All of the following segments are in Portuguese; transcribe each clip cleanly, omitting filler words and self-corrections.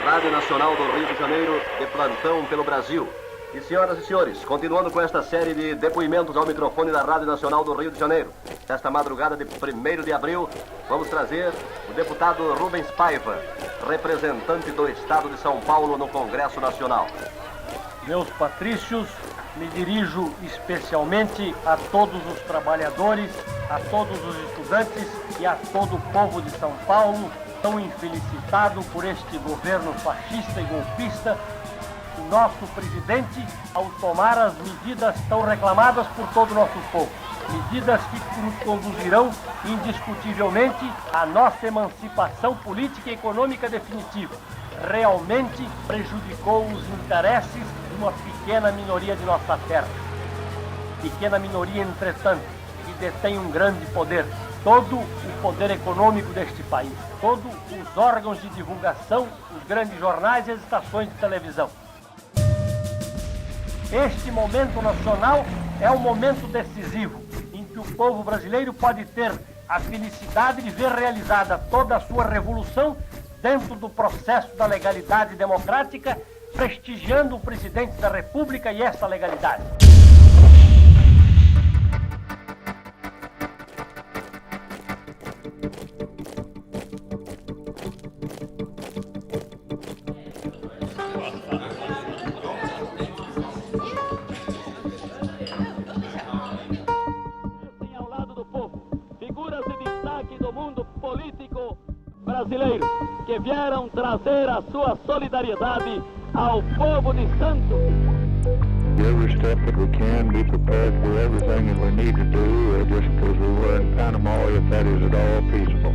Rádio Nacional do Rio de Janeiro, de plantão pelo Brasil. E senhoras e senhores, continuando com esta série de depoimentos ao microfone da Rádio Nacional do Rio de Janeiro, nesta madrugada de 1º de abril, vamos trazer o deputado Rubens Paiva, representante do Estado de São Paulo no Congresso Nacional. Meus patrícios, me dirijo especialmente a todos os trabalhadores, a todos os estudantes e a todo o povo de São Paulo, tão infelicitado por este governo fascista e golpista. O nosso presidente, ao tomar as medidas tão reclamadas por todo o nosso povo, medidas que nos conduzirão indiscutivelmente à nossa emancipação política e econômica definitiva, realmente prejudicou os interesses de uma pequena minoria de nossa terra. Pequena minoria, entretanto, que detém um grande poder, todo o poder econômico deste país, todos os órgãos de divulgação, os grandes jornais e as estações de televisão. Este momento nacional é um momento decisivo, em que o povo brasileiro pode ter a felicidade de ver realizada toda a sua revolução dentro do processo da legalidade democrática, prestigiando o presidente da República e essa legalidade. Brasileiros que vieram trazer a sua solidariedade ao povo de Santos. Every step that we can, be prepared for everything that we need to do, just because we were in Panama, if that is at all feasible.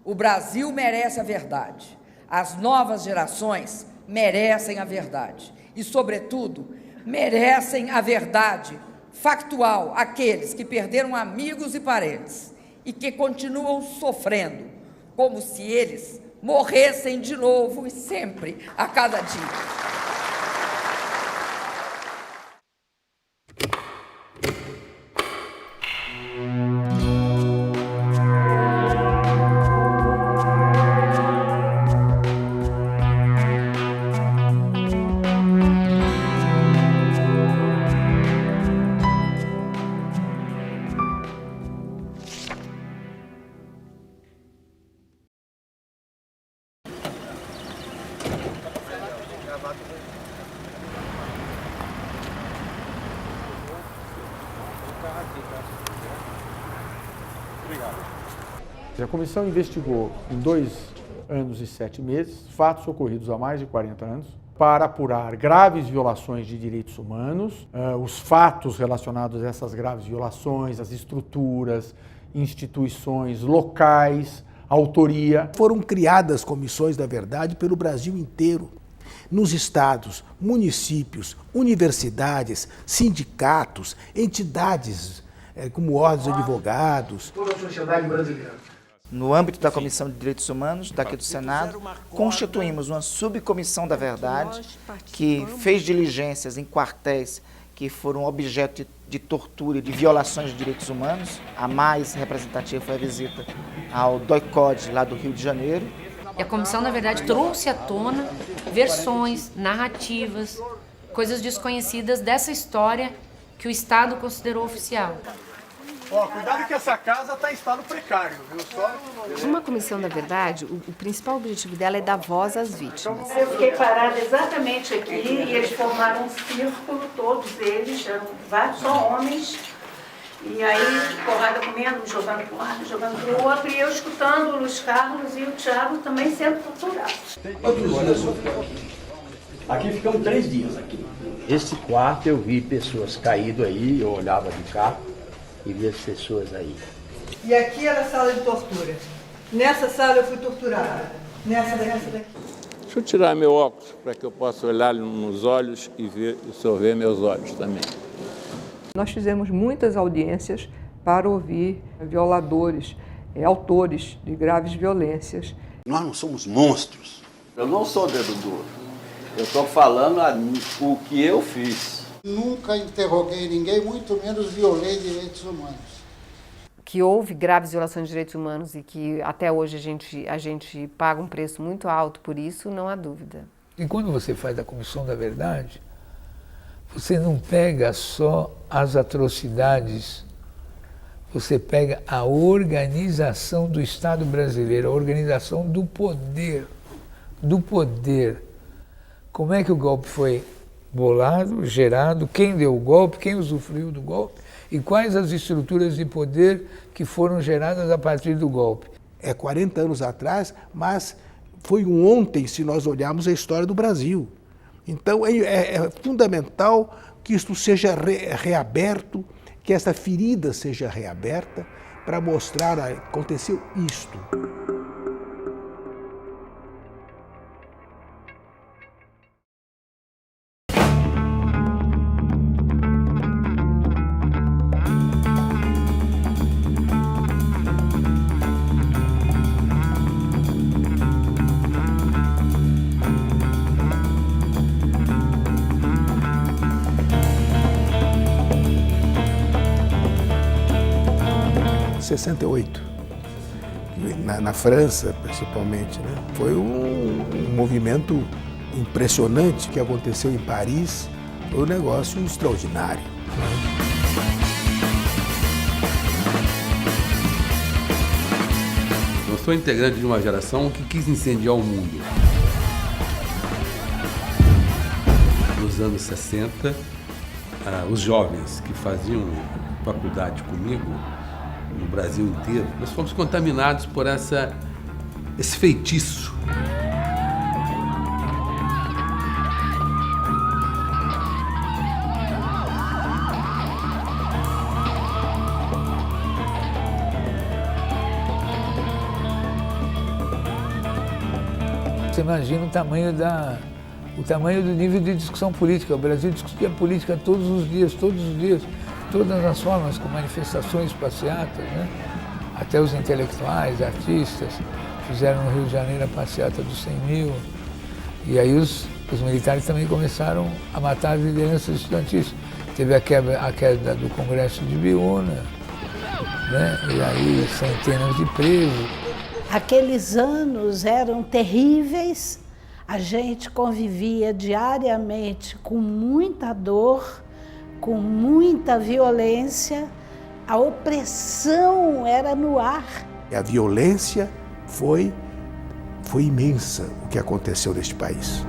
O Brasil merece a verdade. As novas gerações merecem a verdade. E, sobretudo, merecem a verdade factual aqueles que perderam amigos e parentes e que continuam sofrendo, como se eles morressem de novo e sempre, a cada dia. A comissão investigou em 2 anos e 7 meses fatos ocorridos há mais de 40 anos para apurar graves violações de direitos humanos, os fatos relacionados a essas graves violações, as estruturas, instituições locais, autoria. Foram criadas comissões da verdade pelo Brasil inteiro, nos estados, municípios, universidades, sindicatos, entidades como ordens de advogados. Toda a sociedade brasileira. No âmbito da Comissão de Direitos Humanos, daqui do Senado, constituímos uma subcomissão da verdade que fez diligências em quartéis que foram objeto de tortura e de violações de direitos humanos. A mais representativa foi a visita ao DOI-CODE, lá do Rio de Janeiro. E a comissão, na verdade, trouxe à tona versões, narrativas, coisas desconhecidas dessa história que o Estado considerou oficial. Ó, cuidado que essa casa está em estado precário, viu só? Uma comissão da verdade, o principal objetivo dela é dar voz às vítimas. Eu fiquei parada exatamente aqui e eles formaram um círculo, todos eles, eram vários, só homens, E aí, porrada comendo, me jogando para um lado, me jogando para o outro, e eu escutando o Luiz Carlos e o Thiago também sendo torturados. Aqui ficamos 3 dias aqui. Esse quarto eu vi pessoas caídas aí, eu olhava de cá e via as pessoas aí. E aqui era a sala de tortura. Nessa sala eu fui torturada. Nessa daqui. Deixa eu tirar meu óculos para que eu possa olhar nos olhos e ver, sorver meus olhos também. Nós fizemos muitas audiências para ouvir violadores, autores de graves violências. Nós não somos monstros. Eu não sou dedo duro. Eu estou falando o que eu fiz. Nunca interroguei ninguém, muito menos violei direitos humanos. Que houve graves violações de direitos humanos e que até hoje a gente paga um preço muito alto por isso, não há dúvida. E quando você faz a Comissão da Verdade, você não pega só as atrocidades, você pega a organização do Estado brasileiro, a organização do poder. Como é que o golpe foi bolado, gerado, quem deu o golpe, quem usufruiu do golpe e quais as estruturas de poder que foram geradas a partir do golpe. É 40 anos atrás, mas foi um ontem se nós olharmos a história do Brasil. Então é fundamental que isto seja reaberto, que essa ferida seja reaberta para mostrar que aconteceu isto. Na França, principalmente, né? Foi um movimento impressionante que aconteceu em Paris, foi um negócio extraordinário. Eu sou integrante de uma geração que quis incendiar o mundo. Nos anos 60, os jovens que faziam faculdade comigo, no Brasil inteiro, nós fomos contaminados por esse feitiço. Você imagina o tamanho do nível de discussão política. O Brasil discutia política todos os dias, todas as formas, com manifestações, passeatas, né? Até os intelectuais, artistas, fizeram no Rio de Janeiro a passeata dos 100 mil. E aí os militares também começaram a matar as lideranças estudantis. Teve a queda do Congresso de Biúna, né? E aí centenas de presos. Aqueles anos eram terríveis, a gente convivia diariamente com muita dor, com muita violência, a opressão era no ar. E a violência foi imensa o que aconteceu neste país.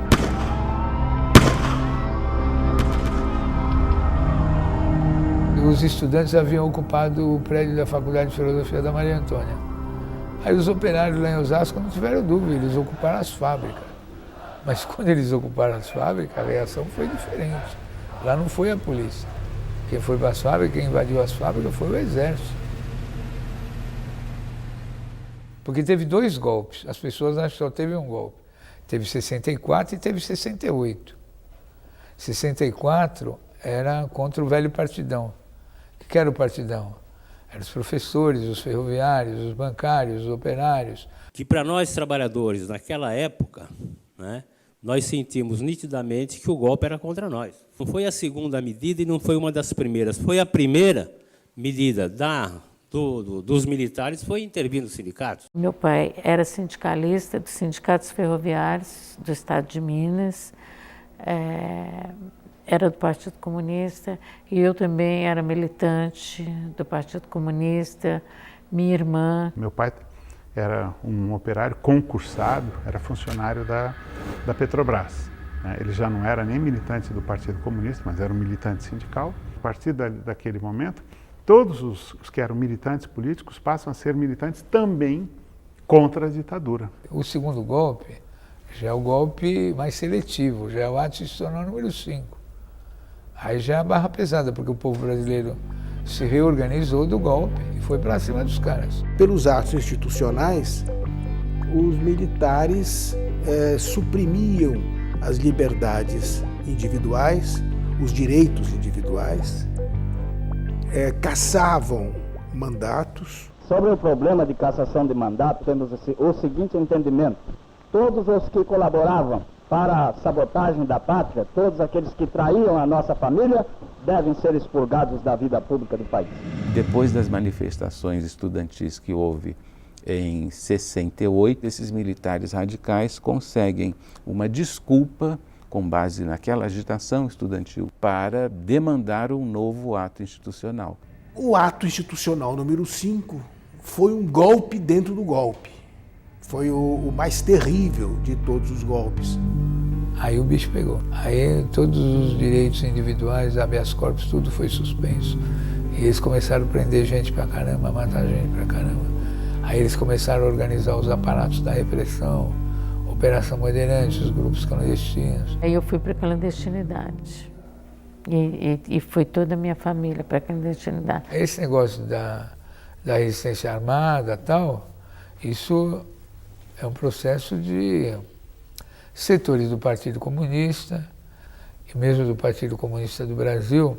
Os estudantes haviam ocupado o prédio da Faculdade de Filosofia da Maria Antônia. Aí os operários lá em Osasco não tiveram dúvida, eles ocuparam as fábricas. Mas quando eles ocuparam as fábricas, a reação foi diferente. Lá não foi a polícia. Quem foi para as fábricas, quem invadiu as fábricas foi o exército. Porque teve 2 golpes. As pessoas acham que só teve um golpe. Teve 64 e teve 68. 64 era contra o velho partidão. O que era o partidão? Eram os professores, os ferroviários, os bancários, os operários. Que para nós trabalhadores, naquela época, né, nós sentimos nitidamente que o golpe era contra nós. Não foi a segunda medida e não foi uma das primeiras. Foi a primeira medida dos militares, foi intervir nos sindicatos. Meu pai era sindicalista dos sindicatos ferroviários do estado de Minas, era do Partido Comunista, e eu também era militante do Partido Comunista, minha irmã. Meu pai era um operário concursado, era funcionário da Petrobras. Ele já não era nem militante do Partido Comunista, mas era um militante sindical. A partir daquele momento, todos os que eram militantes políticos passam a ser militantes também contra a ditadura. O segundo golpe já é o golpe mais seletivo, já é o ato institucional número 5. Aí já é a barra pesada, porque o povo brasileiro se reorganizou do golpe e foi para cima dos caras. Pelos atos institucionais, os militares suprimiam as liberdades individuais, os direitos individuais, cassavam mandatos. Sobre o problema de cassação de mandato, temos o seguinte entendimento: todos os que colaboravam para a sabotagem da pátria, todos aqueles que traíam a nossa família, devem ser expurgados da vida pública do país. Depois das manifestações estudantis que houve em 68, esses militares radicais conseguem uma desculpa, com base naquela agitação estudantil, para demandar um novo ato institucional. O ato institucional número 5 foi um golpe dentro do golpe. Foi o mais terrível de todos os golpes. Aí o bicho pegou. Aí todos os direitos individuais, habeas corpus, tudo foi suspenso. E eles começaram a prender gente pra caramba, matar gente pra caramba. Aí eles começaram a organizar os aparatos da repressão, Operação Bandeirante, os grupos clandestinos. Aí eu fui para a clandestinidade. E foi toda a minha família para a clandestinidade. Esse negócio da resistência armada e tal, isso é um processo de setores do Partido Comunista e mesmo do Partido Comunista do Brasil,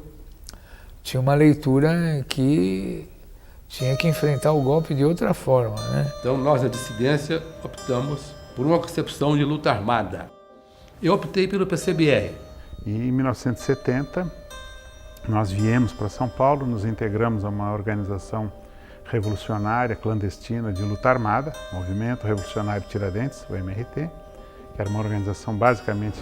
tinha uma leitura que tinha que enfrentar o golpe de outra forma, né? Então nós, a dissidência, optamos por uma concepção de luta armada. Eu optei pelo PCBR. E em 1970, nós viemos para São Paulo, nos integramos a uma organização revolucionária, clandestina, de luta armada, Movimento Revolucionário Tiradentes, o MRT, que era uma organização basicamente,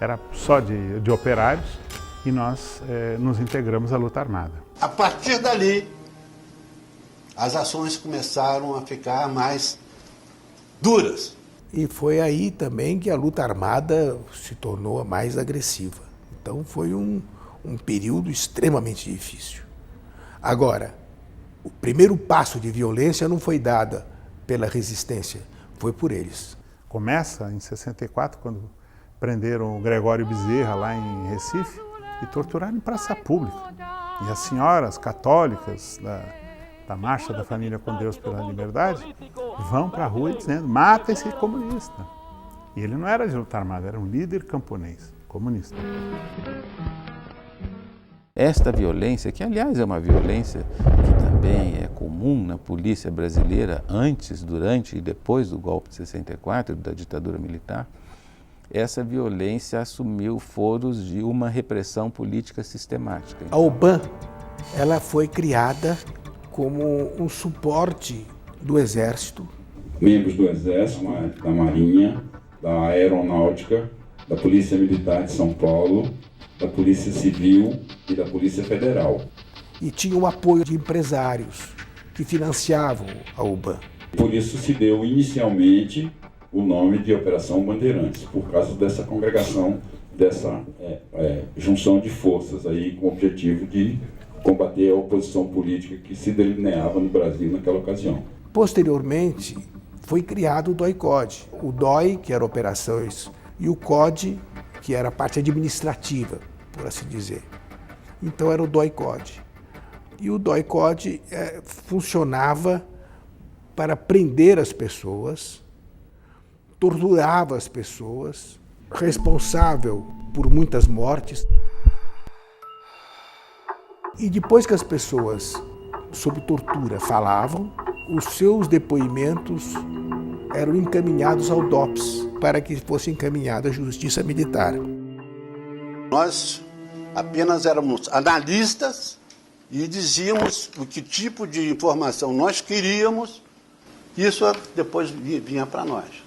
era só de operários, e nós nos integramos à luta armada. A partir dali, as ações começaram a ficar mais duras. E foi aí também que a luta armada se tornou a mais agressiva. Então foi um período extremamente difícil. Agora, o primeiro passo de violência não foi dado pela resistência, foi por eles. Começa em 64, quando prenderam o Gregório Bezerra lá em Recife e torturaram em praça pública. E as senhoras católicas da Marcha da Família com Deus pela Liberdade vão para a rua dizendo: mata esse comunista. E ele não era de luta armada, era um líder camponês, comunista. Esta violência, que aliás é uma violência que também é comum na polícia brasileira antes, durante e depois do golpe de 64, da ditadura militar, essa violência assumiu foros de uma repressão política sistemática. A OBAN, ela foi criada como um suporte do Exército. Membros do Exército, da Marinha, da Aeronáutica, da Polícia Militar de São Paulo, da Polícia Civil e da Polícia Federal. E tinha o apoio de empresários que financiavam a UBAN. Por isso se deu inicialmente o nome de Operação Bandeirantes, por causa dessa congregação, dessa junção de forças aí com o objetivo de combater a oposição política que se delineava no Brasil naquela ocasião. Posteriormente, foi criado o DOI-CODE. O DOI, que era operações, e o CODE, que era a parte administrativa, por assim dizer. Então era o DOI-CODE. E o DOI-CODE funcionava para prender as pessoas, torturava as pessoas, responsável por muitas mortes. E depois que as pessoas, sob tortura, falavam, os seus depoimentos eram encaminhados ao DOPS para que fosse encaminhada à Justiça Militar. Nós apenas éramos analistas e dizíamos o que tipo de informação nós queríamos, isso depois vinha para nós.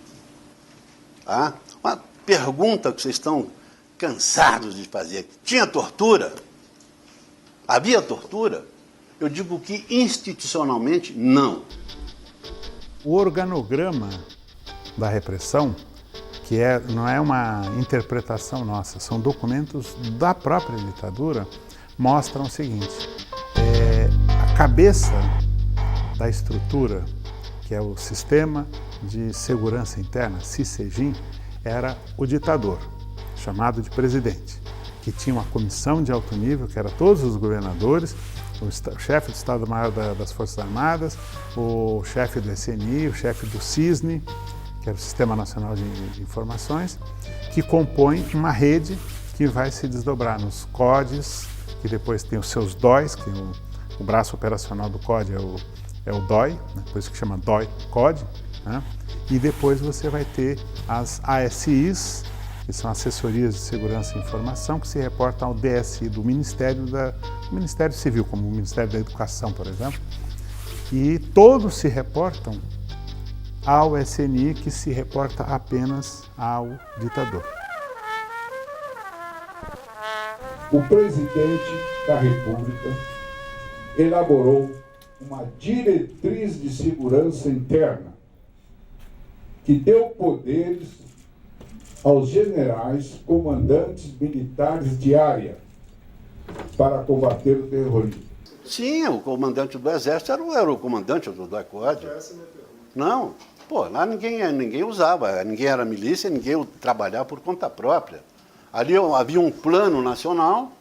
Tá? Uma pergunta que vocês estão cansados de fazer: tinha tortura? Havia tortura? Eu digo que institucionalmente não. O organograma da repressão, que não é uma interpretação nossa, são documentos da própria ditadura, mostram o seguinte: cabeça da estrutura, que é o Sistema de Segurança Interna, SISEGIN, era o ditador, chamado de presidente, que tinha uma comissão de alto nível, que era todos os governadores, o chefe do Estado-Maior das Forças Armadas, o chefe do SNI, o chefe do CISNE, que era o Sistema Nacional de Informações, que compõe uma rede que vai se desdobrar nos CODES, que depois tem os seus DOIs, que o braço operacional do CODE é o DOI, né, por isso que chama DOI-CODE, né, e depois você vai ter as ASIs, que são Assessorias de Segurança e Informação, que se reportam ao DSI do Ministério Civil, como o Ministério da Educação, por exemplo, e todos se reportam ao SNI, que se reporta apenas ao ditador. O presidente da República elaborou uma diretriz de segurança interna que deu poderes aos generais, comandantes militares de área para combater o terrorismo. Sim, o comandante do Exército era o comandante do DOI-CODE. Não, lá ninguém usava, ninguém era milícia, ninguém trabalhava por conta própria. Ali havia um plano nacional,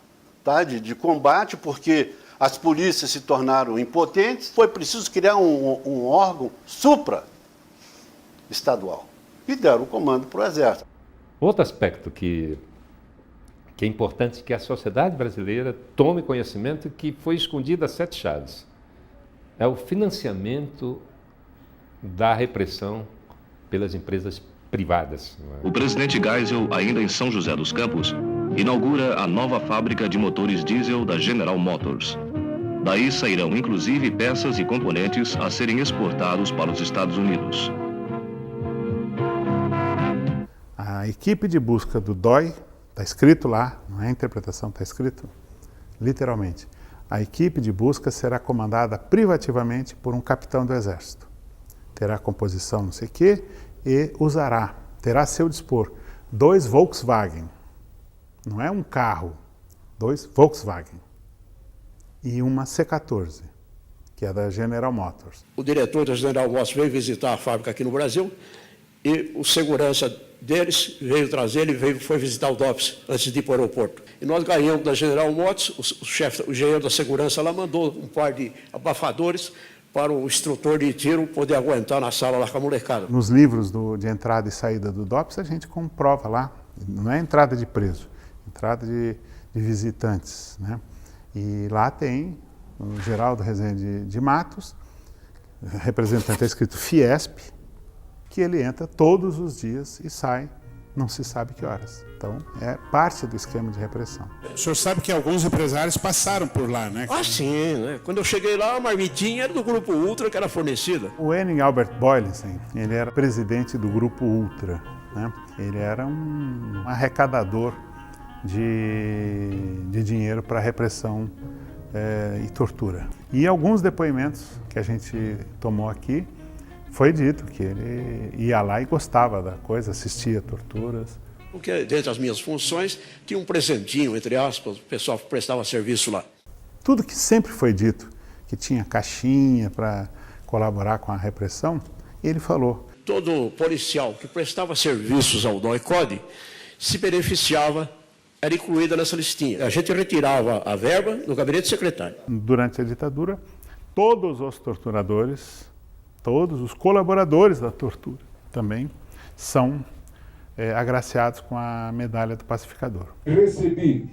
tá, de combate, porque as polícias se tornaram impotentes, foi preciso criar um órgão supra-estadual e deram o comando para o Exército. Outro aspecto que é importante que a sociedade brasileira tome conhecimento que foi escondido a sete chaves. É o financiamento da repressão pelas empresas privadas. O presidente Geisel, ainda em São José dos Campos, inaugura a nova fábrica de motores diesel da General Motors. Daí sairão inclusive peças e componentes a serem exportados para os Estados Unidos. A equipe de busca do DOI, está escrito lá, não é interpretação, está escrito literalmente. A equipe de busca será comandada privativamente por um capitão do Exército. Terá composição não sei o quê e terá a seu dispor 2 Volkswagen. Não é um carro, 2 Volkswagen. E uma C-14, que é da General Motors. O diretor da General Motors veio visitar a fábrica aqui no Brasil e o segurança deles veio trazer, foi visitar o DOPS antes de ir para o aeroporto. E nós ganhamos da General Motors, o engenheiro da segurança lá mandou um par de abafadores para o instrutor de tiro poder aguentar na sala lá com a molecada. Nos livros de entrada e saída do DOPS, a gente comprova lá, não é entrada de preso, entrada de visitantes, né? E lá tem o Geraldo Rezende de Matos, representante, é escrito Fiesp, que ele entra todos os dias e sai, não se sabe que horas. Então, é parte do esquema de repressão. O senhor sabe que alguns empresários passaram por lá, né? Ah, sim, né? Quando eu cheguei lá, a marmitinha era do Grupo Ultra que era fornecida. O Henning Albert Boylensen, ele era presidente do Grupo Ultra, né? Ele era um arrecadador de dinheiro para repressão e tortura. E alguns depoimentos que a gente tomou aqui, foi dito que ele ia lá e gostava da coisa, assistia a torturas. Porque, dentre as minhas funções, tinha um presentinho, entre aspas, o pessoal prestava serviço lá. Tudo que sempre foi dito, que tinha caixinha para colaborar com a repressão, ele falou. Todo policial que prestava serviços ao DOI-CODE se beneficiava, era incluída nessa listinha. A gente retirava a verba no gabinete secretário. Durante a ditadura, todos os torturadores, todos os colaboradores da tortura também são agraciados com a medalha do pacificador. Recebi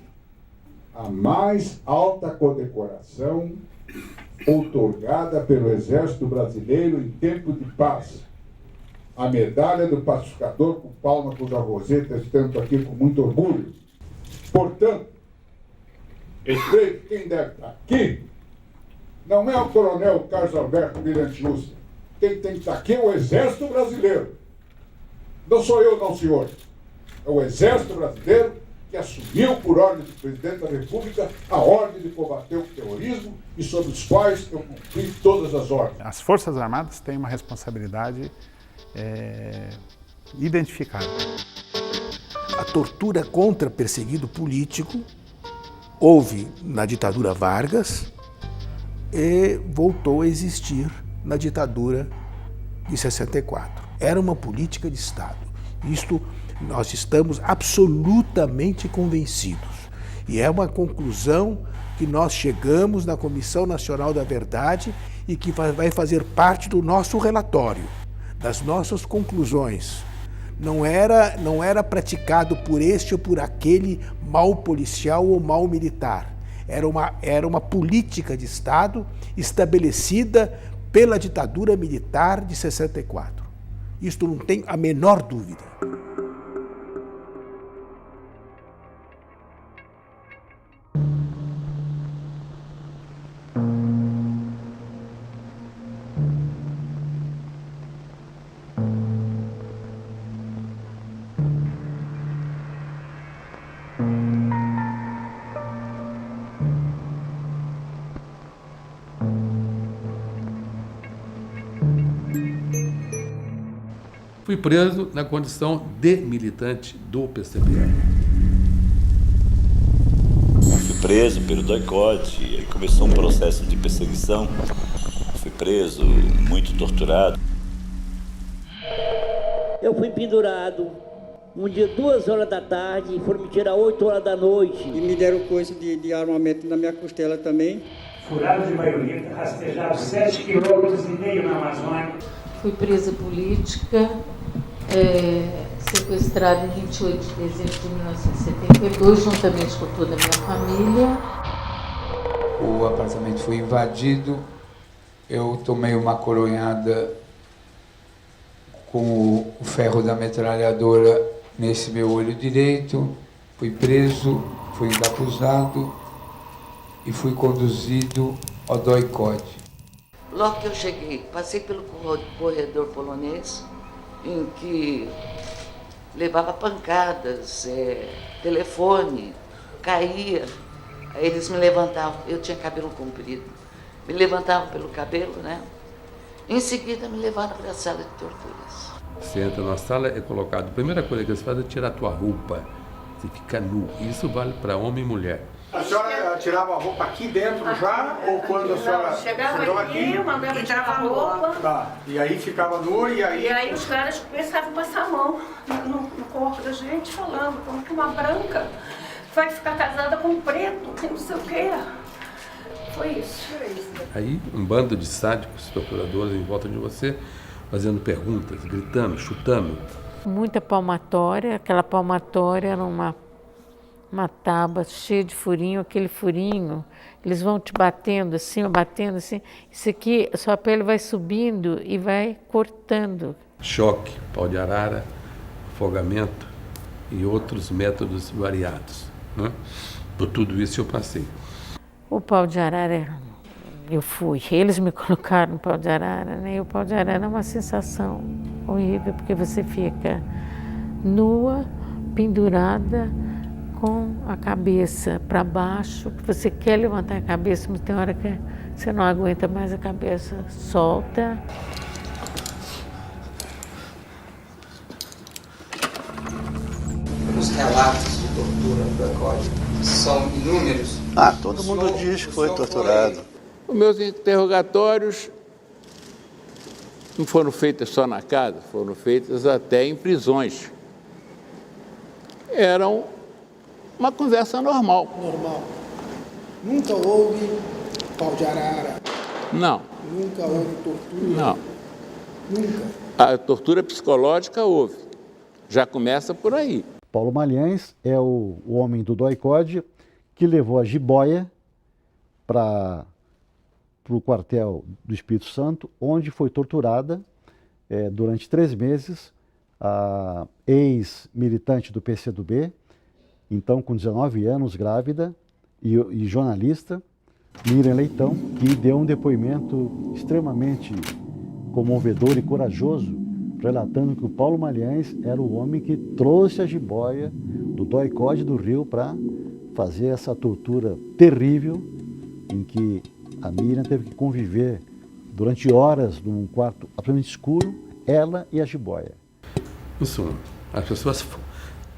a mais alta condecoração outorgada pelo Exército Brasileiro em tempo de paz. A medalha do pacificador com palma com a roseta, estando aqui com muito orgulho. Portanto, eu creio que quem deve estar aqui não é o coronel Carlos Alberto Mirante Justa. Quem tem que estar aqui é o Exército Brasileiro. Não sou eu, não, senhor. É o Exército Brasileiro que assumiu, por ordem do Presidente da República, a ordem de combater o terrorismo e sobre os quais eu cumpri todas as ordens. As Forças Armadas têm uma responsabilidade identificada. A tortura contra perseguido político houve na ditadura Vargas, voltou a existir na ditadura de 64. Era uma política de Estado. Isto nós estamos absolutamente convencidos. E é uma conclusão que nós chegamos na Comissão Nacional da Verdade e que vai fazer parte do nosso relatório, das nossas conclusões. Não era praticado por este ou por aquele mal policial ou mal militar. Era uma política de Estado estabelecida pela ditadura militar de 64. Isto não tem a menor dúvida. Fui preso na condição de militante do PCB. Fui preso pelo DOI-CODE, e aí começou um processo de perseguição. Fui preso, muito torturado. Eu fui pendurado um dia 2 horas da tarde, foram me tirar 8 horas da noite. E me deram coisa de armamento na minha costela também. Furado de baioneta, rastejado 7,5 km na Amazônia. Fui presa política, sequestrada em 28 de dezembro de 1972, juntamente com toda a minha família. O apartamento foi invadido, eu tomei uma coronhada com o ferro da metralhadora nesse meu olho direito, fui preso, fui encapuzado e fui conduzido ao DOI-CODE. Logo que eu cheguei, passei pelo corredor polonês, em que levava pancadas, telefone, caía. Aí eles me levantavam, eu tinha cabelo comprido, me levantavam pelo cabelo, né? Em seguida me levaram para a sala de torturas. Você entra na sala, é colocado, a primeira coisa que eles fazem é tirar a tua roupa, você fica nu. Isso vale para homem e mulher. A senhora tirava a roupa aqui dentro já, ou quando a senhora chegava aqui, eu mandava tirar a roupa. Tá, e aí ficava nua e aí... E aí os caras começavam a passar a mão no corpo da gente, falando como que uma branca vai ficar casada com um preto, que não sei o quê. Foi isso. Aí um bando de sádicos, torturadores em volta de você, fazendo perguntas, gritando, chutando. Muita palmatória, aquela palmatória era uma tábua cheia de furinho, aquele furinho, eles vão te batendo assim, isso aqui, a sua pele vai subindo e vai cortando. Choque, pau de arara, afogamento e outros métodos variados, né? Por tudo isso eu passei. O pau de arara, eu fui, eles me colocaram no pau de arara, né? E o pau de arara é uma sensação horrível, porque você fica nua, pendurada, com a cabeça para baixo, que você quer levantar a cabeça, mas tem hora que você não aguenta mais, a cabeça solta. Os relatos de tortura do DOI-CODE são inúmeros. Todo mundo diz que foi torturado. Os meus interrogatórios não foram feitos só na casa, foram feitos até em prisões. Eram uma conversa normal. Normal. Nunca houve pau de arara. Não. Nunca houve tortura. Não. Nunca. A tortura psicológica houve. Já começa por aí. Paulo Malhães é o homem do DOI-CODE que levou a jiboia para o quartel do Espírito Santo, onde foi torturada durante 3 meses a ex-militante do PCdoB, então com 19 anos, grávida e jornalista, Miriam Leitão, que deu um depoimento extremamente comovedor e corajoso, relatando que o Paulo Malhães era o homem que trouxe a jiboia do DOI-CODE do Rio para fazer essa tortura terrível, em que a Miriam teve que conviver durante horas num quarto absolutamente escuro, ela e a jiboia. Isso, as pessoas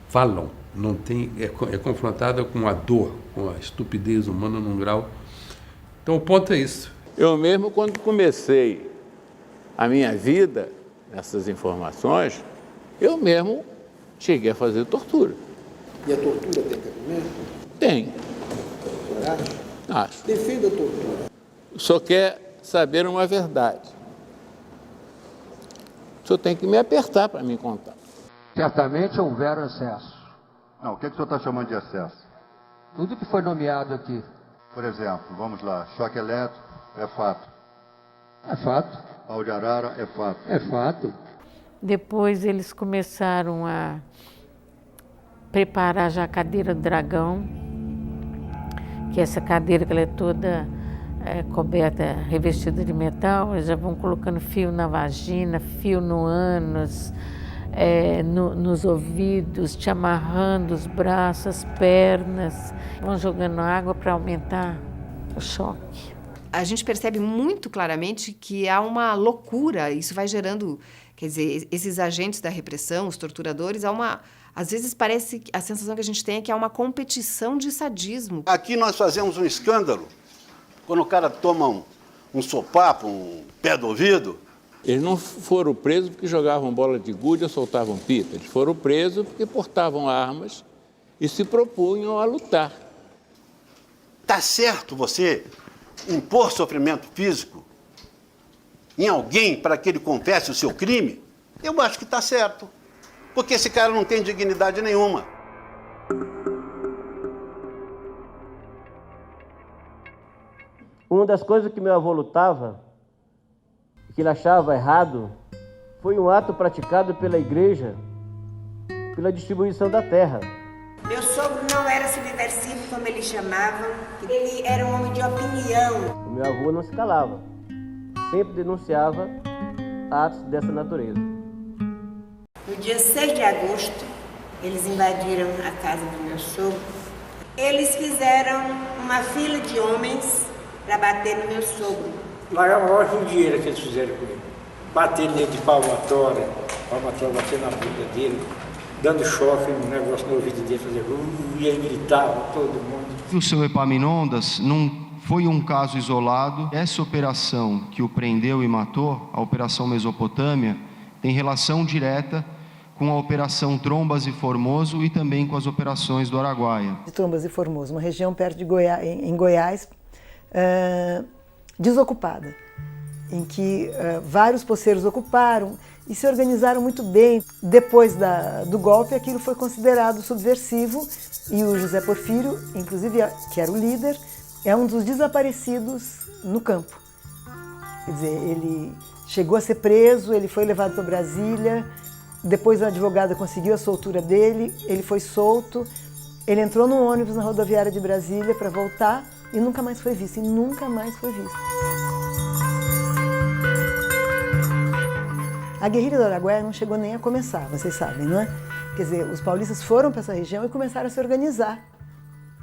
falam, não tem, é confrontada com a dor, com a estupidez humana num grau. Então o ponto é isso, Eu mesmo, quando comecei a minha vida nessas informações, eu mesmo cheguei a fazer tortura. E a tortura tem cabimento? Tem. O senhor acha? Acho. Defenda a tortura. O senhor quer saber uma verdade. O senhor tem que me apertar para me contar. Certamente houveram excessos. Não, o que o senhor está chamando de excesso? Tudo que foi nomeado aqui. Por exemplo, vamos lá, choque elétrico é fato. É fato. Pau de arara é fato. É fato. Depois eles começaram a preparar já a cadeira do dragão, que é essa cadeira que ela é toda coberta, revestida de metal. Eles já vão colocando fio na vagina, fio no ânus, nos ouvidos, te amarrando os braços, as pernas, vão jogando água para aumentar o choque. A gente percebe muito claramente que há uma loucura, isso vai gerando, quer dizer, esses agentes da repressão, os torturadores, às vezes parece, a sensação que a gente tem é que há uma competição de sadismo. Aqui nós fazemos um escândalo, quando o cara toma um sopapo, um pé do ouvido. Eles não foram presos porque jogavam bola de gude ou soltavam pipa. Eles foram presos porque portavam armas e se propunham a lutar. Tá certo você impor sofrimento físico em alguém para que ele confesse o seu crime? Eu acho que está certo, porque esse cara não tem dignidade nenhuma. Uma das coisas que meu avô lutava, que ele achava errado, foi um ato praticado pela igreja, pela distribuição da terra. Meu sogro não era subversivo, como eles chamavam, ele era um homem de opinião. O meu avô não se calava, sempre denunciava atos dessa natureza. No dia 6 de agosto, eles invadiram a casa do meu sogro. Eles fizeram uma fila de homens para bater no meu sogro. Lá uma hora de dinheiro que eles fizeram com ele. Bater nele de palmatória bater na bunda dele, dando choque, um negócio no ouvido dele, fazer e ele gritava, todo mundo. O seu Epaminondas não foi um caso isolado. Essa operação que o prendeu e matou, a Operação Mesopotâmia, tem relação direta com a Operação Trombas e Formoso e também com as operações do Araguaia. Trombas e Formoso, uma região perto de Goiás, em Goiás, desocupada, em que vários poceiros ocuparam e se organizaram muito bem. Depois do golpe, aquilo foi considerado subversivo e o José Porfírio, inclusive, que era o líder, é um dos desaparecidos no campo. Quer dizer, ele chegou a ser preso, ele foi levado para Brasília, depois a advogada conseguiu a soltura dele, ele foi solto, ele entrou num ônibus na rodoviária de Brasília para voltar e nunca mais foi visto, A guerrilha do Araguaia não chegou nem a começar, vocês sabem, não é? Quer dizer, os paulistas foram para essa região e começaram a se organizar.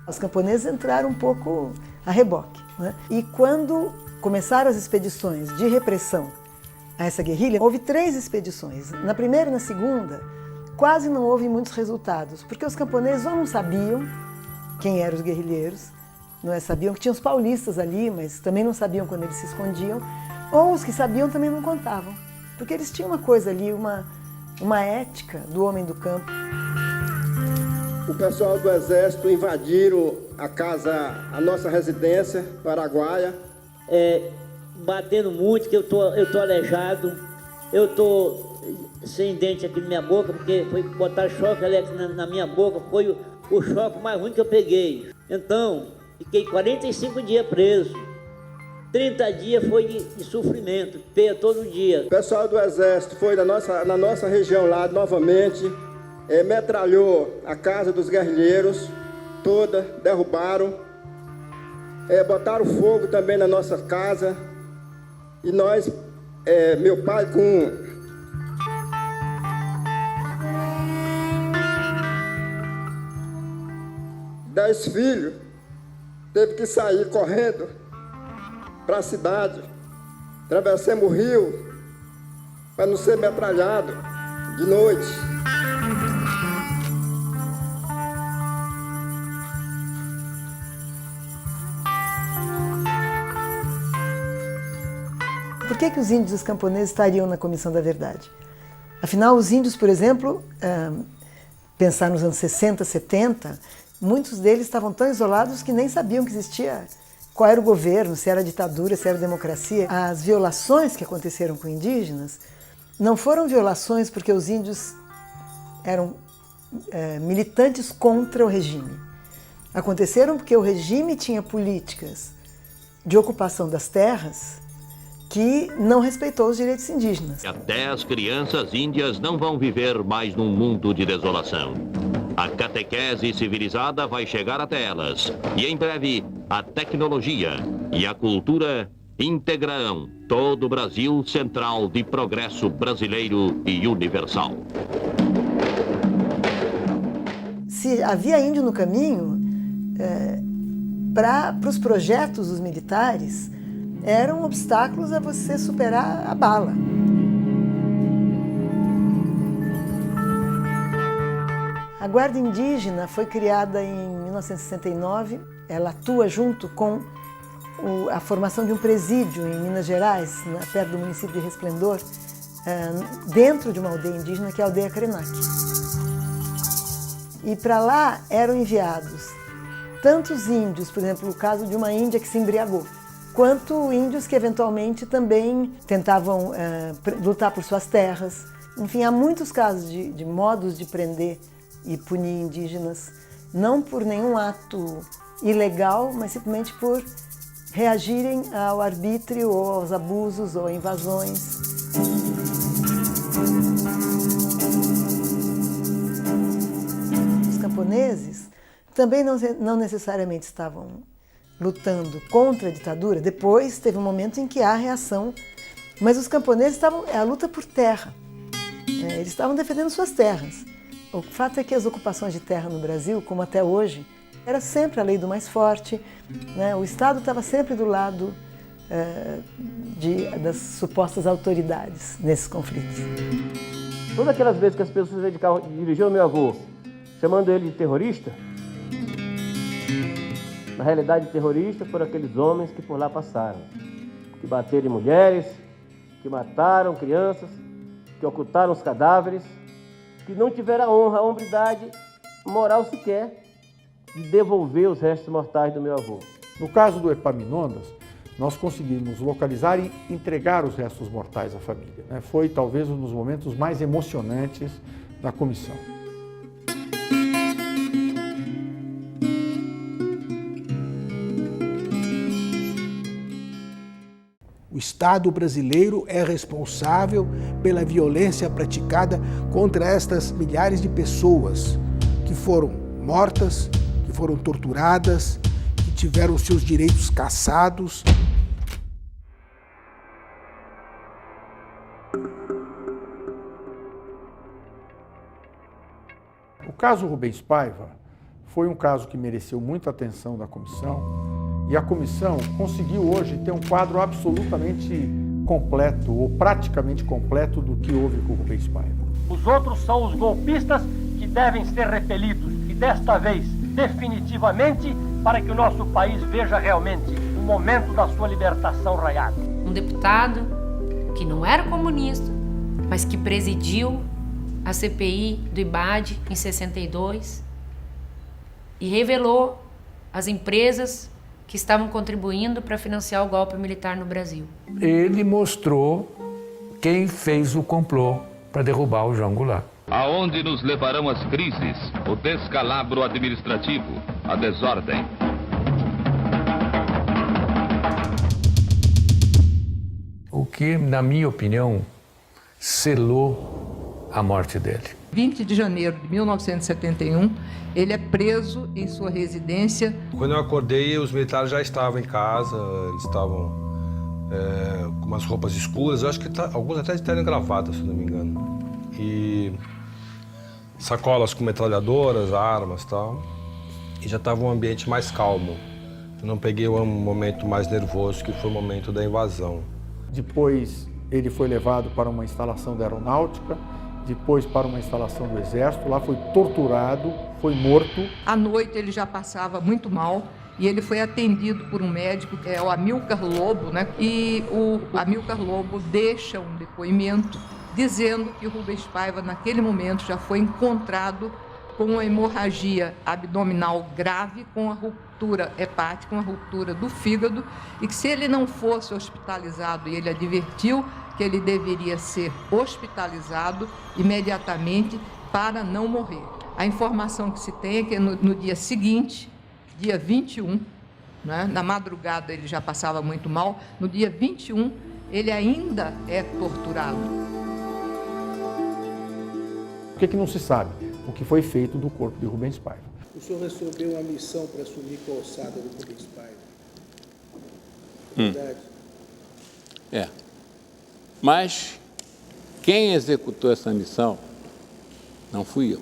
Os camponeses entraram um pouco a reboque, não é? E quando começaram as expedições de repressão a essa guerrilha, houve 3 expedições. Na primeira e na segunda, quase não houve muitos resultados, porque os camponeses ou não sabiam quem eram os guerrilheiros, não é? Sabiam que tinha os paulistas ali, mas também não sabiam quando eles se escondiam, ou os que sabiam também não contavam, porque eles tinham uma coisa ali, uma ética do homem do campo. O pessoal do Exército invadiram a nossa residência, o Araguaia. Batendo muito, que eu tô aleijado, eu tô sem dente aqui na minha boca, porque foi botar choque elétrico na minha boca, foi o choque mais ruim que eu peguei. Então, fiquei 45 dias preso. 30 dias foi de sofrimento, peia todo dia. O pessoal do Exército foi na nossa região lá novamente, metralhou a casa dos guerrilheiros toda, derrubaram, botaram fogo também na nossa casa. E nós, meu pai com 10 filhos, teve que sair correndo para a cidade. Atravessamos o rio para não ser metralhado de noite. Por que os índios e os camponeses estariam na Comissão da Verdade? Afinal, os índios, por exemplo, pensar nos anos 60, 70, muitos deles estavam tão isolados que nem sabiam que existia, qual era o governo, se era ditadura, se era democracia. As violações que aconteceram com indígenas não foram violações porque os índios eram militantes contra o regime. Aconteceram porque o regime tinha políticas de ocupação das terras que não respeitou os direitos indígenas. Até as crianças índias não vão viver mais num mundo de desolação. A catequese civilizada vai chegar até elas. E em breve, a tecnologia e a cultura integrarão todo o Brasil central de progresso brasileiro e universal. Se havia índio no caminho, para os projetos dos militares, eram obstáculos a você superar a bala. A Guarda Indígena foi criada em 1969. Ela atua junto com a formação de um presídio em Minas Gerais, perto do município de Resplendor, dentro de uma aldeia indígena que é a aldeia Krenak. E para lá eram enviados tantos índios, por exemplo, o caso de uma índia que se embriagou, quanto índios que eventualmente também tentavam lutar por suas terras. Enfim, há muitos casos de modos de prender e punir indígenas, não por nenhum ato ilegal, mas simplesmente por reagirem ao arbítrio ou aos abusos ou invasões. Os camponeses também não necessariamente estavam lutando contra a ditadura. Depois teve um momento em que há reação, mas os camponeses é a luta por terra. Eles estavam defendendo suas terras. O fato é que as ocupações de terra no Brasil, como até hoje, era sempre a lei do mais forte, né? O Estado estava sempre do lado das supostas autoridades nesses conflitos. Todas aquelas vezes que as pessoas dirigiam meu avô, chamando ele de terrorista, na realidade, terroristas foram aqueles homens que por lá passaram, que bateram em mulheres, que mataram crianças, que ocultaram os cadáveres, que não tiveram a honra, a hombridade moral sequer de devolver os restos mortais do meu avô. No caso do Epaminondas, nós conseguimos localizar e entregar os restos mortais à família. Foi talvez um dos momentos mais emocionantes da comissão. O Estado brasileiro é responsável pela violência praticada contra estas milhares de pessoas que foram mortas, que foram torturadas, que tiveram seus direitos cassados. O caso Rubens Paiva foi um caso que mereceu muita atenção da comissão. E a comissão conseguiu hoje ter um quadro absolutamente completo, ou praticamente completo, do que houve com o Rubens Paiva. Os outros são os golpistas que devem ser repelidos, e desta vez, definitivamente, para que o nosso país veja realmente o momento da sua libertação raiada. Um deputado que não era comunista, mas que presidiu a CPI do IBAD em 62 e revelou as empresas que estavam contribuindo para financiar o golpe militar no Brasil. Ele mostrou quem fez o complô para derrubar o João Goulart. Aonde nos levarão as crises, o descalabro administrativo, a desordem? O que, na minha opinião, selou a morte dele. 20 de janeiro de 1971, ele é preso em sua residência. Quando eu acordei, os militares já estavam em casa, eles estavam com umas roupas escuras, eu acho que alguns até estavam gravatas, se não me engano. E sacolas com metralhadoras, armas e tal. E já estava um ambiente mais calmo. Eu não peguei um momento mais nervoso, que foi o momento da invasão. Depois ele foi levado para uma instalação da aeronáutica, depois para uma instalação do Exército, lá foi torturado, foi morto. À noite ele já passava muito mal e ele foi atendido por um médico, que é o Amilcar Lobo, né? E o Amilcar Lobo deixa um depoimento dizendo que o Rubens Paiva, naquele momento, já foi encontrado com uma hemorragia abdominal grave, com a ruptura hepática, uma ruptura do fígado, e que se ele não fosse hospitalizado, e ele advertiu que ele deveria ser hospitalizado imediatamente para não morrer. A informação que se tem é que no dia seguinte, dia 21, né, na madrugada ele já passava muito mal, no dia 21 ele ainda é torturado. O que não se sabe? O que foi feito do corpo de Rubens Paiva. O senhor recebeu uma missão para assumir com a ossada do Rubens Paiva. Verdade? É. Mas quem executou essa missão não fui eu.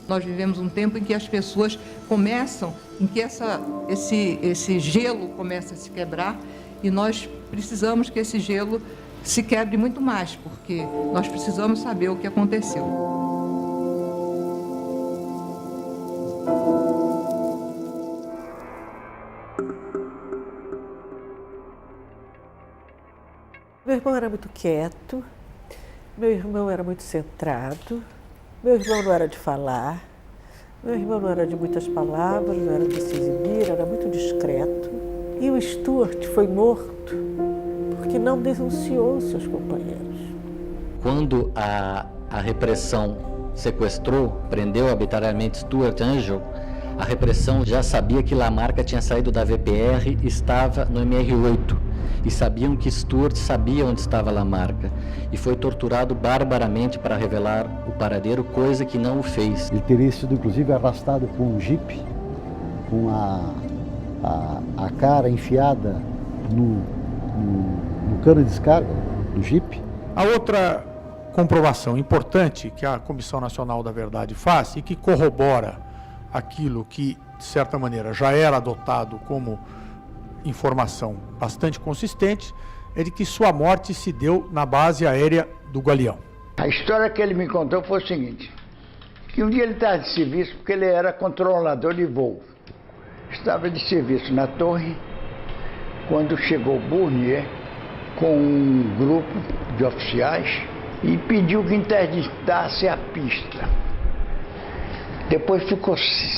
Nós vivemos um tempo em que as pessoas começam, em que esse gelo começa a se quebrar, e nós precisamos que esse gelo se quebre muito mais, porque nós precisamos saber o que aconteceu. Meu irmão era muito quieto, meu irmão era muito centrado, meu irmão não era de falar, meu irmão não era de muitas palavras, não era de se exibir, era muito discreto. E o Stuart foi morto porque não denunciou seus companheiros. Quando a repressão sequestrou, prendeu arbitrariamente Stuart Angel, a repressão já sabia que Lamarca tinha saído da VPR e estava no MR8. E sabiam que Stuart sabia onde estava Lamarca. E foi torturado barbaramente para revelar o paradeiro, coisa que não o fez. Ele teria sido, inclusive, arrastado por um jipe, com a cara enfiada no cano de descarga do jipe. A outra comprovação importante que a Comissão Nacional da Verdade faz e que corrobora aquilo que, de certa maneira, já era adotado como informação bastante consistente, é de que sua morte se deu na base aérea do Galeão. A história que ele me contou foi o seguinte, que um dia ele estava de serviço, porque ele era controlador de voo. Estava de serviço na torre, quando chegou Bournier com um grupo de oficiais e pediu que interditasse a pista. Depois ficou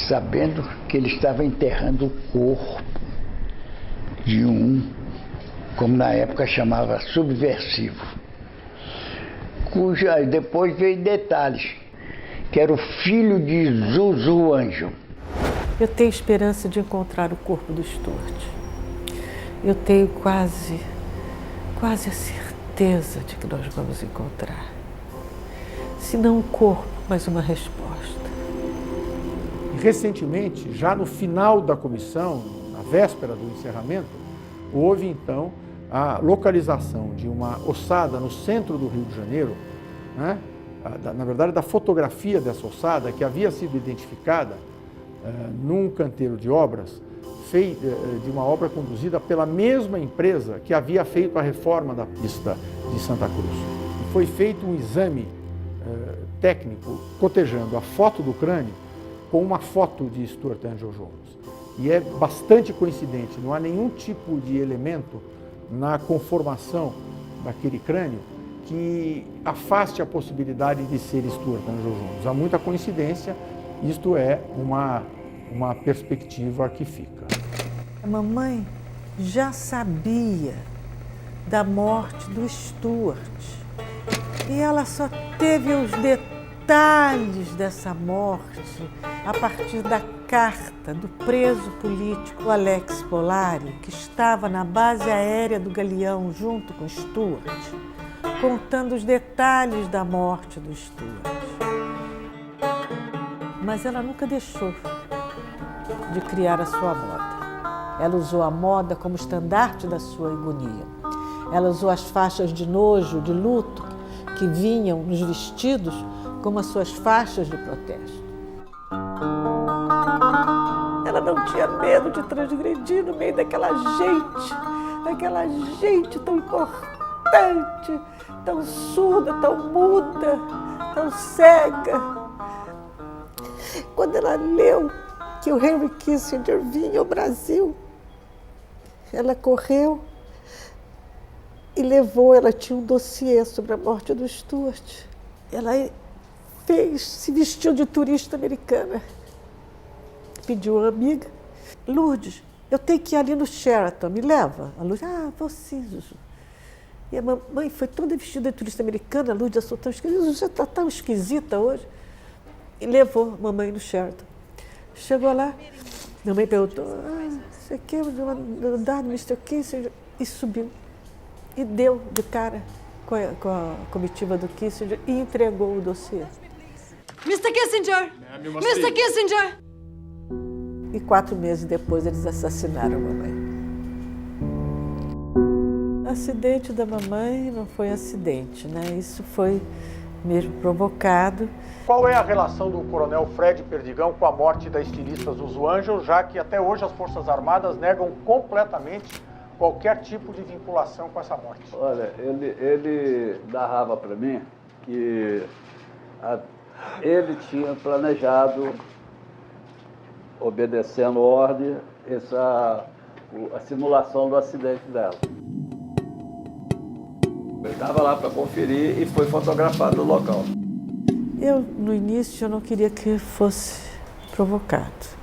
sabendo que ele estava enterrando o corpo de um, como na época chamava, subversivo, cuja depois veio detalhes, que era o filho de Zuzu Angel. Eu tenho esperança de encontrar o corpo do Stuart. Eu tenho quase a certeza de que nós vamos encontrar. Se não o corpo, mas uma resposta. E recentemente, já no final da comissão, na véspera do encerramento, houve então a localização de uma ossada no centro do Rio de Janeiro, né? Na verdade, da fotografia dessa ossada, que havia sido identificada num canteiro de obras, de uma obra conduzida pela mesma empresa que havia feito a reforma da pista de Santa Cruz. E foi feito um exame técnico cotejando a foto do crânio com uma foto de Stuart Angel Jones. E é bastante coincidente, não há nenhum tipo de elemento na conformação daquele crânio que afaste a possibilidade de ser Stuart Angel Jones. Há muita coincidência, isto é uma perspectiva que fica. A mamãe já sabia da morte do Stuart e ela só teve os detalhes dessa morte a partir da carta do preso político Alex Polari, que estava na base aérea do Galeão junto com Stuart, contando os detalhes da morte do Stuart. Mas ela nunca deixou de criar a sua moda. Ela usou a moda como estandarte da sua agonia. Ela usou as faixas de nojo, de luto, que vinham nos vestidos como as suas faixas de protesto. Ela não tinha medo de transgredir no meio daquela gente tão importante, tão surda, tão muda, tão cega. Quando ela leu que o Henry Kissinger vinha ao Brasil. Ela correu e levou, ela tinha um dossiê sobre a morte do Stuart. Ela se vestiu de turista americana. Pediu uma amiga, Lourdes, eu tenho que ir ali no Sheraton, me leva? A Lourdes, você, Zuzu. E a mamãe foi toda vestida de turista americana, a Lourdes achou tão esquisita, Zuzu está tão esquisita hoje. E levou a mamãe no Sheraton. Chegou lá, minha mãe perguntou, você quer andar no Mr. Kissinger? E subiu. E deu de cara com a comitiva do Kissinger e entregou o dossiê. Mr. Kissinger! Mr. Kissinger! E 4 meses depois eles assassinaram a mamãe. O acidente da mamãe não foi acidente, né? Isso foi mesmo provocado. Qual é a relação do coronel Fred Perdigão com a morte da estilista Zuzu Angel, já que até hoje as Forças Armadas negam completamente qualquer tipo de vinculação com essa morte? Olha, ele narrava para mim que ele tinha planejado, obedecendo ordem, a simulação do acidente dela. Ele estava lá para conferir e foi fotografado no local. No início, eu não queria que fosse provocado.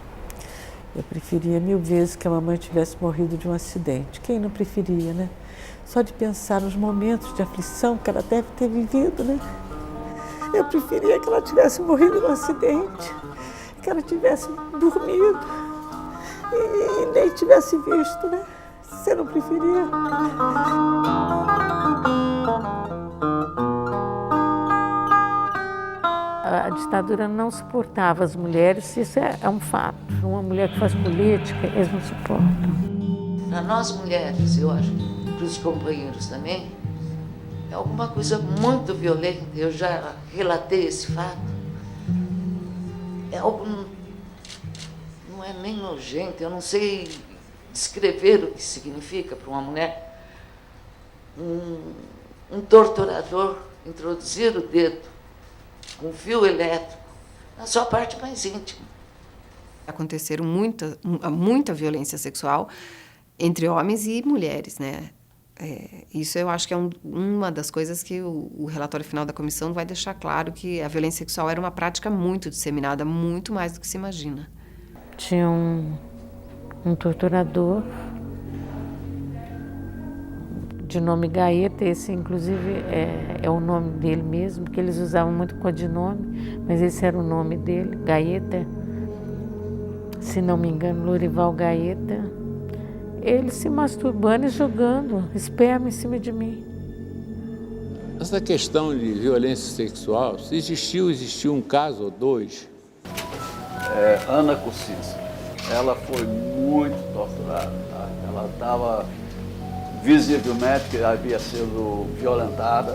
Eu preferia 1000 vezes que a mamãe tivesse morrido de um acidente. Quem não preferia, né? Só de pensar nos momentos de aflição que ela deve ter vivido, né? Eu preferia que ela tivesse morrido num acidente, que ela tivesse dormido e nem tivesse visto, né? Você não preferia? A ditadura não suportava as mulheres, isso é um fato. Uma mulher que faz política, eles não suportam. Para nós mulheres, eu acho, para os companheiros também, é alguma coisa muito violenta. Eu já relatei esse fato. É algo, não é nem nojento, eu não sei descrever o que significa para uma mulher. Um torturador introduzir o dedo com fio elétrico na sua parte mais íntima. Aconteceram muita violência sexual entre homens e mulheres, né? Isso eu acho que é uma das coisas que o relatório final da comissão vai deixar claro, que a violência sexual era uma prática muito disseminada, muito mais do que se imagina. Tinha um torturador de nome Gaeta, esse inclusive é o nome dele mesmo, que eles usavam muito codinome, mas esse era o nome dele, Gaeta, se não me engano, Lorival Gaeta. Ele se masturbando e jogando esperma em cima de mim. Essa questão de violência sexual, se existiu um caso ou dois. Ana Cocisa, ela foi muito torturada, tá? Ela estava visivelmente que havia sido violentada,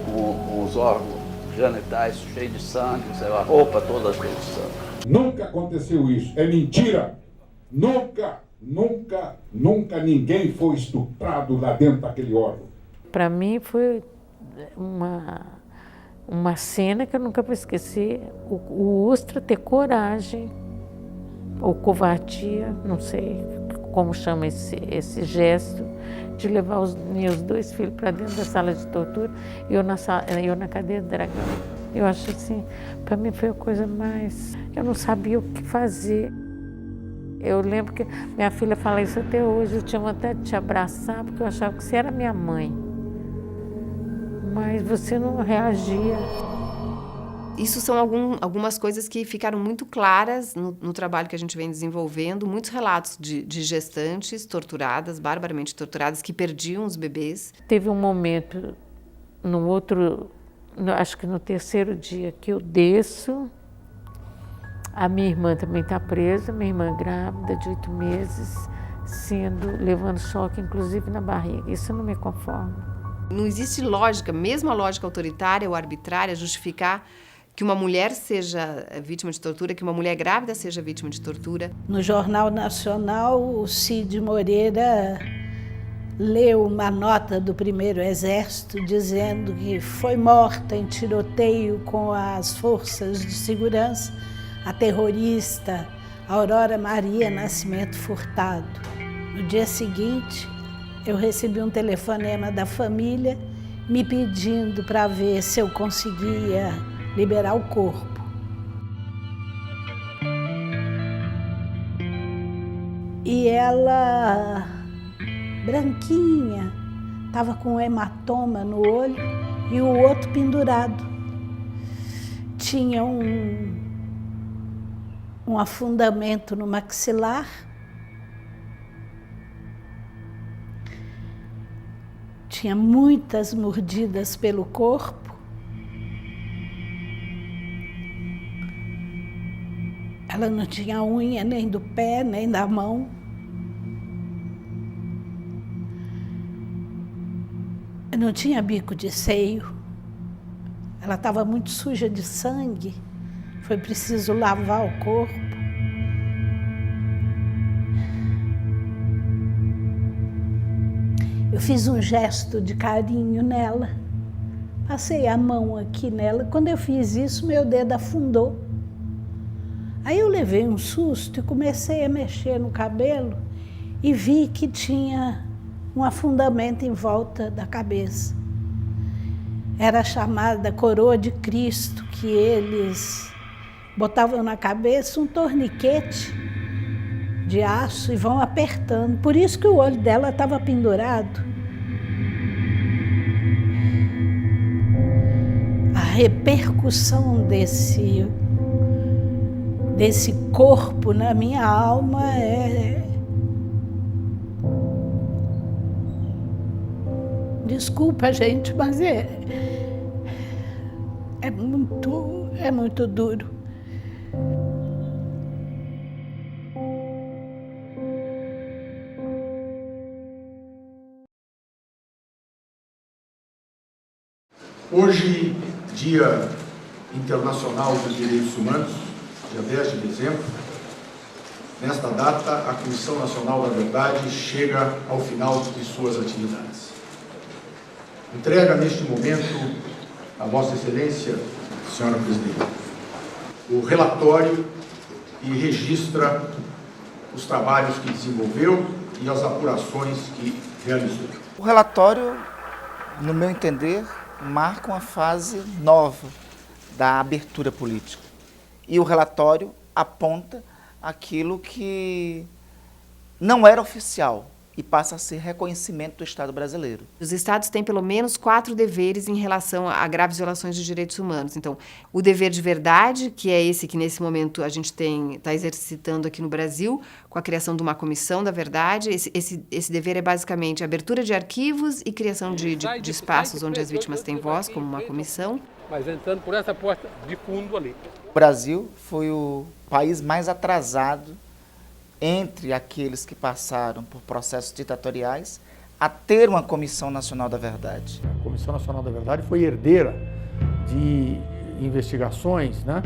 com os órgãos genitais cheios de sangue, a roupa toda cheia de sangue. Nunca aconteceu isso, é mentira. Nunca ninguém foi estuprado lá dentro daquele órgão. Para mim foi uma cena que eu nunca vou esquecer, o Ustra ter coragem, ou covardia, não sei como chama esse gesto, de levar os meus 2 filhos para dentro da sala de tortura e eu na cadeia de dragão. Eu acho assim, para mim foi a coisa mais... Eu não sabia o que fazer. Eu lembro que minha filha fala isso até hoje, eu tinha vontade de te abraçar porque eu achava que você era minha mãe. Mas você não reagia. Isso são algumas coisas que ficaram muito claras no trabalho que a gente vem desenvolvendo, muitos relatos de gestantes torturadas, barbaramente torturadas, que perdiam os bebês. Teve um momento, acho que no 3º dia, que eu desço, a minha irmã também está presa, minha irmã grávida de 8 meses, levando choque, inclusive na barriga. Isso não me conforma. Não existe lógica, mesmo a lógica autoritária ou arbitrária, justificar que uma mulher seja vítima de tortura, que uma mulher grávida seja vítima de tortura. No Jornal Nacional, o Cid Moreira leu uma nota do 1º Exército dizendo que foi morta em tiroteio com as forças de segurança a terrorista Aurora Maria Nascimento Furtado. No dia seguinte, eu recebi um telefonema da família me pedindo para ver se eu conseguia liberar o corpo. E ela, branquinha, estava com um hematoma no olho e o outro pendurado. Tinha um afundamento no maxilar. Tinha muitas mordidas pelo corpo. Ela não tinha unha nem do pé, nem da mão. Não tinha bico de seio. Ela estava muito suja de sangue. Foi preciso lavar o corpo. Eu fiz um gesto de carinho nela. Passei a mão aqui nela. Quando eu fiz isso, meu dedo afundou. Aí eu levei um susto e comecei a mexer no cabelo e vi que tinha um afundamento em volta da cabeça. Era a chamada coroa de Cristo, que eles botavam na cabeça um torniquete de aço e vão apertando. Por isso que o olho dela estava pendurado. A repercussão desse corpo na minha alma é... Desculpa, gente, mas é muito duro. Hoje, Dia Internacional dos Direitos Humanos, dia 10 de dezembro, nesta data, a Comissão Nacional da Verdade chega ao final de suas atividades. Entrega neste momento a Vossa Excelência, Senhora Presidente, o relatório e registra os trabalhos que desenvolveu e as apurações que realizou. O relatório, no meu entender, marca uma fase nova da abertura política. E o relatório aponta aquilo que não era oficial e passa a ser reconhecimento do Estado brasileiro. Os Estados têm pelo menos 4 deveres em relação a graves violações de direitos humanos. Então, o dever de verdade, que é esse que nesse momento a gente está exercitando aqui no Brasil, com a criação de uma comissão da verdade. Esse dever é basicamente abertura de arquivos e criação de espaços onde as vítimas têm voz, como uma comissão. Mas entrando por essa porta de fundo ali. O Brasil foi o país mais atrasado entre aqueles que passaram por processos ditatoriais a ter uma Comissão Nacional da Verdade. A Comissão Nacional da Verdade foi herdeira de investigações, né,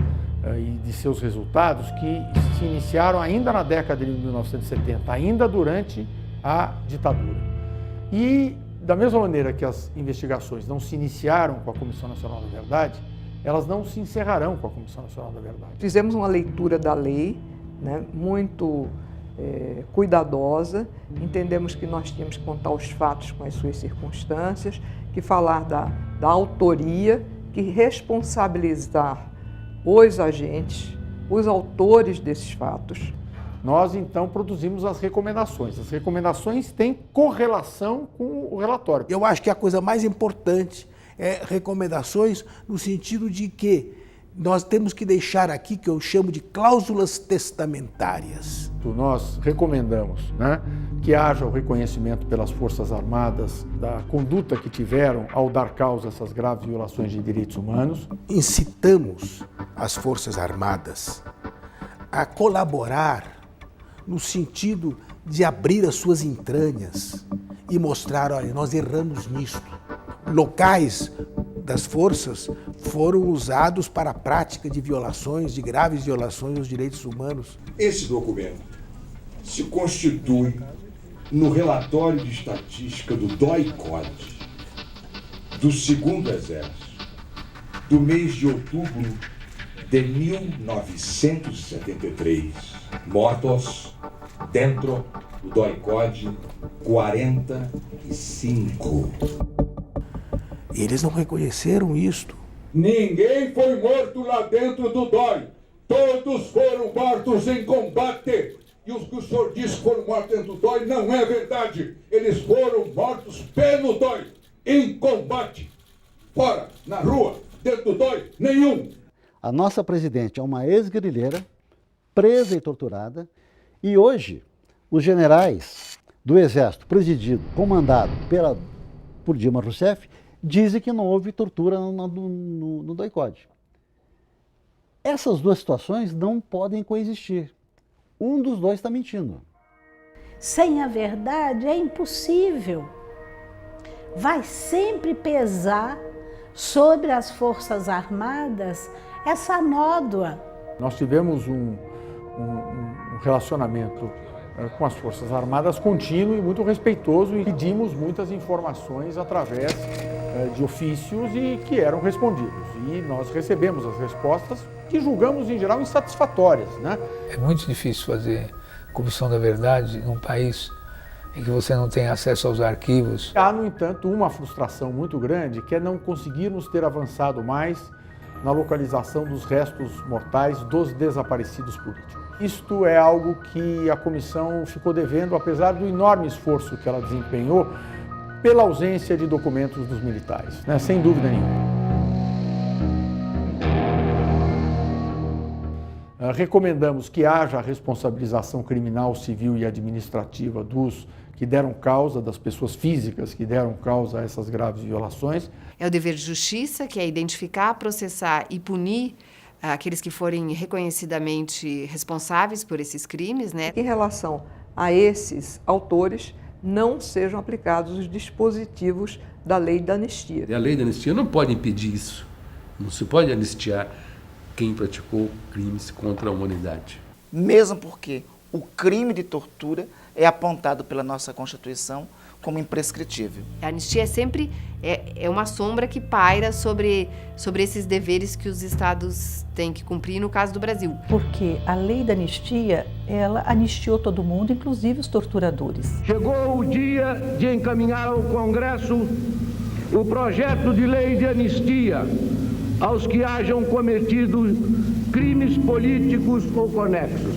e de seus resultados que se iniciaram ainda na década de 1970, ainda durante a ditadura. E, da mesma maneira que as investigações não se iniciaram com a Comissão Nacional da Verdade, elas não se encerrarão com a Comissão Nacional da Verdade. Fizemos uma leitura da lei, né, muito cuidadosa, entendemos que nós tínhamos que contar os fatos com as suas circunstâncias, que falar da autoria, que responsabilizar os agentes, os autores desses fatos. Nós, então, produzimos as recomendações. As recomendações têm correlação com o relatório. Eu acho que a coisa mais importante é recomendações no sentido de que nós temos que deixar aqui, que eu chamo de cláusulas testamentárias. Nós recomendamos, né, que haja o reconhecimento pelas Forças Armadas da conduta que tiveram ao dar causa a essas graves violações de direitos humanos. Incitamos as Forças Armadas a colaborar no sentido de abrir as suas entranhas e mostrar, olha, nós erramos nisto. Locais das forças foram usados para a prática de violações, de graves violações aos direitos humanos. Esse documento se constitui no relatório de estatística do DOI-CODE, do 2º Exército, do mês de outubro de 1973. Mortos dentro do DOI-CODE 45. Eles não reconheceram isto. Ninguém foi morto lá dentro do DOI. Todos foram mortos em combate. E os que o senhor disse que foram mortos dentro do DOI não é verdade. Eles foram mortos pelo DOI, em combate. Fora, na rua, dentro do DOI, nenhum. A nossa presidente é uma ex-guerrilheira, presa e torturada, e hoje os generais do Exército, presidido, comandado por Dilma Rousseff, dizem que não houve tortura no DOI-CODE. Essas duas situações não podem coexistir. Um dos dois está mentindo. Sem a verdade é impossível. Vai sempre pesar sobre as Forças Armadas essa nódoa. Nós tivemos um relacionamento com as Forças Armadas contínuo e muito respeitoso, e pedimos muitas informações através de ofícios e que eram respondidos. E nós recebemos as respostas que julgamos, em geral, insatisfatórias, né? É muito difícil fazer comissão da verdade num país em que você não tem acesso aos arquivos. Há, no entanto, uma frustração muito grande, que é não conseguirmos ter avançado mais na localização dos restos mortais dos desaparecidos políticos. Isto é algo que a comissão ficou devendo, apesar do enorme esforço que ela desempenhou pela ausência de documentos dos militares, né? Sem dúvida nenhuma. Recomendamos que haja a responsabilização criminal, civil e administrativa dos que deram causa, das pessoas físicas que deram causa a essas graves violações. É o dever de justiça, que é identificar, processar e punir aqueles que forem reconhecidamente responsáveis por esses crimes, né? Em relação a esses autores, não sejam aplicados os dispositivos da lei da anistia. A lei da anistia não pode impedir isso. Não se pode anistiar quem praticou crimes contra a humanidade. Mesmo porque o crime de tortura é apontado pela nossa Constituição como imprescritível. A anistia é sempre uma sombra que paira sobre esses deveres que os estados têm que cumprir no caso do Brasil. Porque a lei da anistia, ela anistiou todo mundo, inclusive os torturadores. Chegou o dia de encaminhar ao Congresso o projeto de lei de anistia aos que hajam cometido crimes políticos ou conexos.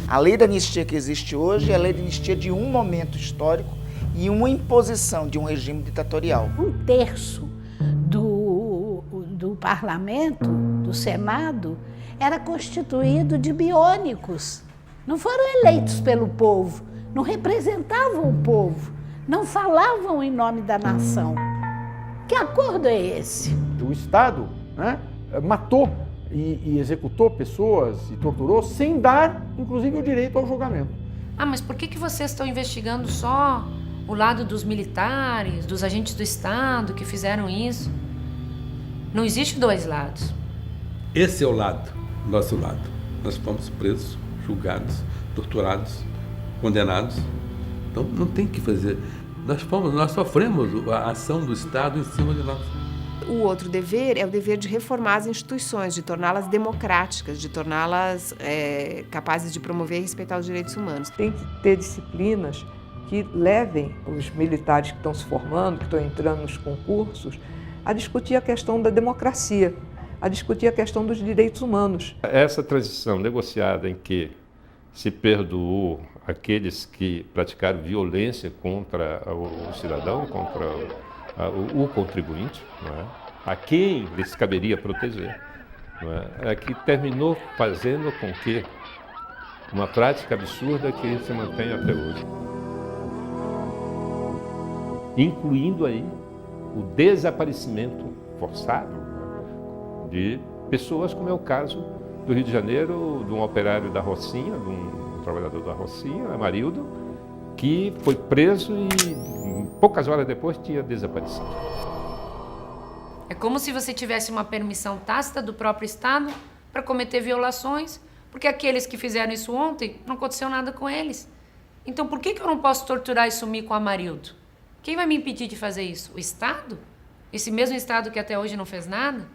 A lei da anistia que existe hoje é a lei de anistia de um momento histórico e uma imposição de um regime ditatorial. 1/3 do parlamento, do Senado, era constituído de biônicos. Não foram eleitos pelo povo, não representavam o povo, não falavam em nome da nação. Que acordo é esse? O Estado, né, matou e executou pessoas e torturou sem dar, inclusive, o direito ao julgamento. Ah, mas por que vocês estão investigando só o lado dos militares, dos agentes do Estado que fizeram isso? Não existe dois lados. Esse é o lado, nosso lado. Nós fomos presos, julgados, torturados, condenados. Então não tem que fazer. Nós sofremos a ação do Estado em cima de nós. O outro dever é o dever de reformar as instituições, de torná-las democráticas, de torná-las capazes de promover e respeitar os direitos humanos. Tem que ter disciplinas que levem os militares que estão se formando, que estão entrando nos concursos, a discutir a questão da democracia, a discutir a questão dos direitos humanos. Essa transição negociada em que se perdoou aqueles que praticaram violência contra o cidadão, contra o contribuinte, não é? A quem lhes caberia proteger, não é? Que terminou fazendo com que uma prática absurda que se mantém até hoje, incluindo aí o desaparecimento forçado de pessoas, como é o caso do Rio de Janeiro, de um operário da Rocinha, de um trabalhador da Rocinha, Amarildo, que foi preso e poucas horas depois tinha desaparecido. É como se você tivesse uma permissão tácita do próprio Estado para cometer violações, porque aqueles que fizeram isso ontem, não aconteceu nada com eles. Então por que eu não posso torturar e sumir com o Amarildo? Quem vai me impedir de fazer isso? O Estado? Esse mesmo Estado que até hoje não fez nada?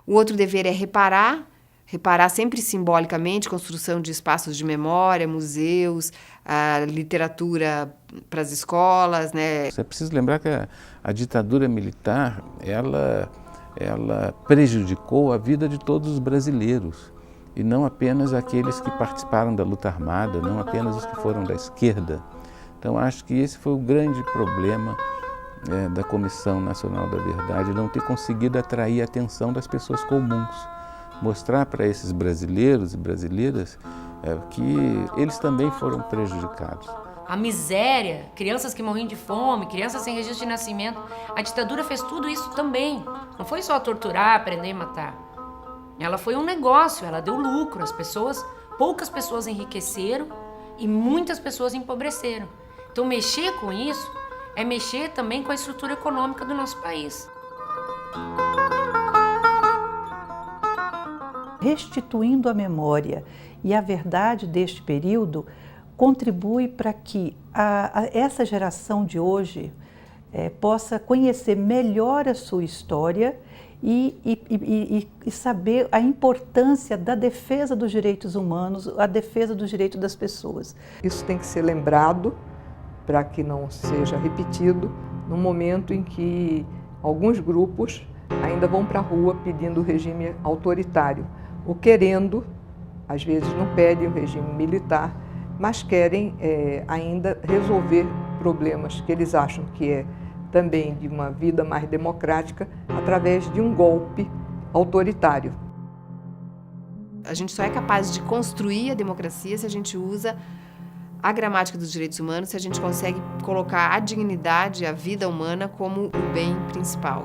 O outro dever é reparar sempre simbolicamente, construção de espaços de memória, museus, a literatura para as escolas, né? É preciso lembrar que a ditadura militar, ela prejudicou a vida de todos os brasileiros, e não apenas aqueles que participaram da luta armada, não apenas os que foram da esquerda. Então, acho que esse foi o grande problema da Comissão Nacional da Verdade, não ter conseguido atrair a atenção das pessoas comuns, mostrar para esses brasileiros e brasileiras que eles também foram prejudicados. A miséria, crianças que morriam de fome, crianças sem registro de nascimento, a ditadura fez tudo isso também. Não foi só torturar, prender e matar. Ela foi um negócio, ela deu lucro. Poucas pessoas enriqueceram e muitas pessoas empobreceram. Então, mexer com isso é mexer também com a estrutura econômica do nosso país. Restituindo a memória e a verdade deste período contribui para que essa geração de hoje possa conhecer melhor a sua história e saber a importância da defesa dos direitos humanos, a defesa dos direitos das pessoas. Isso tem que ser lembrado para que não seja repetido no momento em que alguns grupos ainda vão para a rua pedindo o regime autoritário, ou querendo, às vezes não pedem o regime militar, mas querem ainda resolver problemas que eles acham que é também de uma vida mais democrática através de um golpe autoritário. A gente só é capaz de construir a democracia se a gente usa a gramática dos direitos humanos, se a gente consegue colocar a dignidade, a vida humana como o bem principal.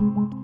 Thank you.